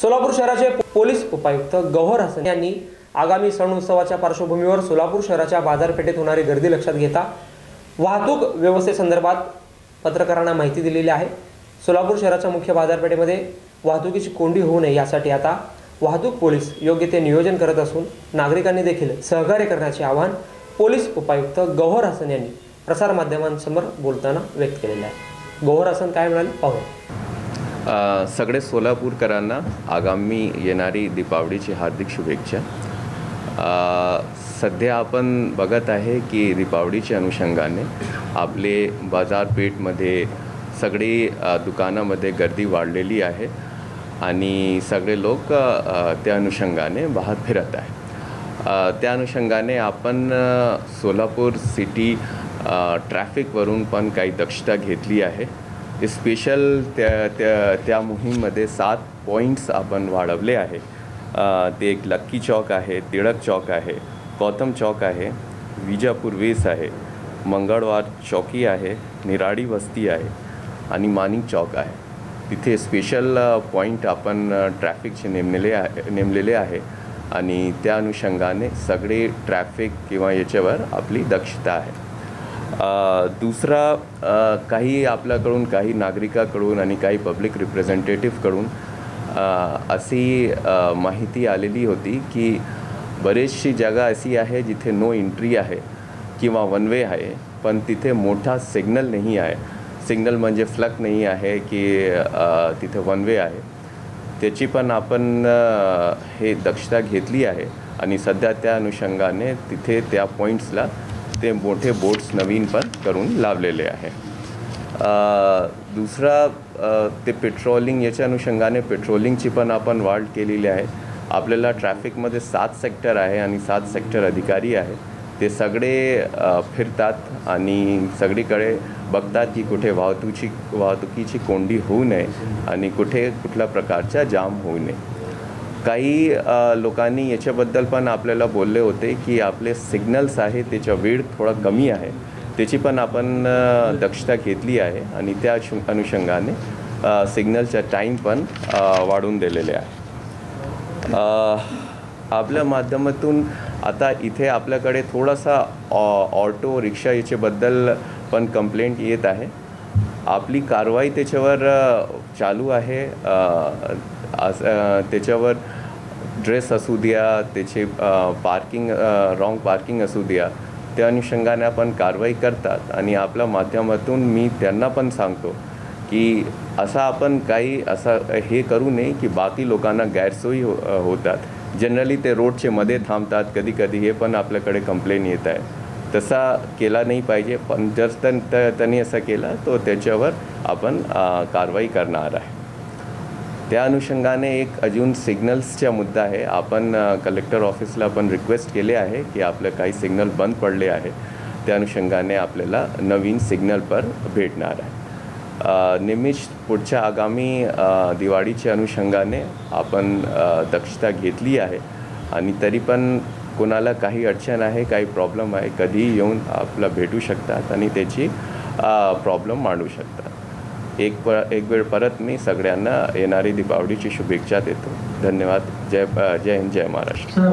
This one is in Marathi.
सोलापूर शहराचे पोलीस उपायुक्त गौहर हसन यांनी आगामी सण उत्सवाच्या पार्श्वभूमीवर सोलापूर शहराच्या बाजारपेठेत होणारी गर्दी लक्षात घेता वाहतूक व्यवस्थेसंदर्भात पत्रकारांना माहिती दिलेली आहे। सोलापूर शहराच्या मुख्य बाजारपेठेमध्ये वाहतुकीची कोंडी होऊ नये यासाठी आता वाहतूक पोलीस योग्य ते नियोजन करत असून नागरिकांनी देखील सहकार्य करण्याचे आवाहन पोलीस उपायुक्त गौहर हसन यांनी प्रसार माध्यमांसमोर बोलताना व्यक्त केलेले आहे। गौहर हसन काय म्हणाले पाहूया। सगळे सोलापूरकरांना आगामी येणारी दीपावलीची हार्दिक शुभेच्छा। सध्या आपण बघत आहे की दीपावलीच्या अनुषंगाने आपले बाजारपेठमध्ये सगळी दुकानांमध्ये गर्दी वाढलेली आहे आणि सगळे लोक त्या अनुषंगाने बाहेर फिरत आहे। त्या अनुषंगाने आपण सोलापूर सिटी ट्रॅफिकवरून पण काही दक्षता घेतली आहे। स्पेशल त्या मोहीममध्ये 7 पॉईंट्स आपण वाढवले आहे। ते एक लक्की चौक आहे, टिळक चौक आहे, गौतम चौक आहे, विजापूर वेस आहे, मंगळवार चौकी आहे, निराडी वस्ती आहे आणि मानिक चौक आहे। तिथे स्पेशल पॉईंट आपण ट्रॅफिकचे नेमलेले आहे आणि त्या अनुषंगाने सगळे ट्रॅफिक किंवा याच्यावर आपली दक्षता आहे। दुसरा काही आपल्याकडून काही नागरिकांकडून आणि काही पब्लिक रिप्रेझेंटेटिव्हकडून अशी माहिती आलेली होती की बरेचशी जागा अशी आहे जिथे नो एंट्री आहे किंवा वन वे आहे, पण तिथे मोठा सिग्नल नाही आहे। सिग्नल म्हणजे फ्लग नाही आहे की तिथे वन वे आहे। त्याची पण आपण हे दक्षता घेतली आहे आणि सध्या त्या अनुषंगाने तिथे त्या पॉईंट्सला ते मोठे बोर्ड्स नवीन पण करून लावलेले आहे। दुसरा ते पेट्रोलिंग याच्या अनुषंगाने पेट्रोलिंगची पण आपण वाढ केलेली आहे। आपल्याला ट्रॅफिकमध्ये 7 सेक्टर आहे आणि 7 सेक्टर अधिकारी आहे। ते सगळे फिरतात आणि सगळीकडे बघतात की कुठे वाहतुकीची कोंडी होऊ नये आणि कुठे कुठल्या प्रकारचा जाम होऊ नये। काही लोकांनी याच्याबद्दल पण आपल्याला बोलले होते की आपले सिग्नल्स आहे त्याचा वेळ थोडा कमी आहे, त्याची पण आपण दक्षता घेतली आहे आणि त्या अनुषंगाने सिग्नलचा टाईम पण वाढवून दिलेले आहे। आपल्या माध्यमातून आता इथे आपल्याकडे थोडासा ऑटो रिक्षा याच्याबद्दल पण कंप्लेंट येत आहे। आपली कारवाई त्याच्यावर चालू आहे। त्याच्यावर ड्रेस असू द्या, त्याचे पार्किंग रॉंग पार्किंग असू द्या, त्या अनुषंगाने आपण कारवाई करतात आणि आपल्या माध्यमातून मी त्यांना पण सांगतो की असं आपण काही असं हे करू नये की बाकी लोकांना गैरसोयी होतात। जनरली ते रोडचे मध्ये थांबतात कधी कधी, हे पण आपल्याकडे कंप्लेंट येत आहे। तसा केला नाही पाहिजे, पण जर त्यांनी असं केलं तो त्याच्यावर आपण कारवाई करणार आहे। त्या अनुषंगाने एक अजून सिग्नल्सचा मुद्दा आहे। आपण कलेक्टर ऑफिसला पण रिक्वेस्ट केले आहे की आपले काही सिग्नल बंद पडले आहे, त्या अनुषंगाने आपल्याला नवीन सिग्नल पर भेटणार आहे। नेहमीच पुढच्या आगामी दिवाळीच्या अनुषंगाने आपण दक्षता घेतली आहे आणि तरी पण कोणाला काही अडचण आहे, काही प्रॉब्लेम आहे, कधीही येऊन आपला भेटू शकतात आणि त्याची प्रॉब्लेम मांडू शकतात। एक वेळ परत मी सगळ्यांना येणारी दीपावलीची शुभेच्छा देतो। धन्यवाद। जय हिंद, जय महाराष्ट्र।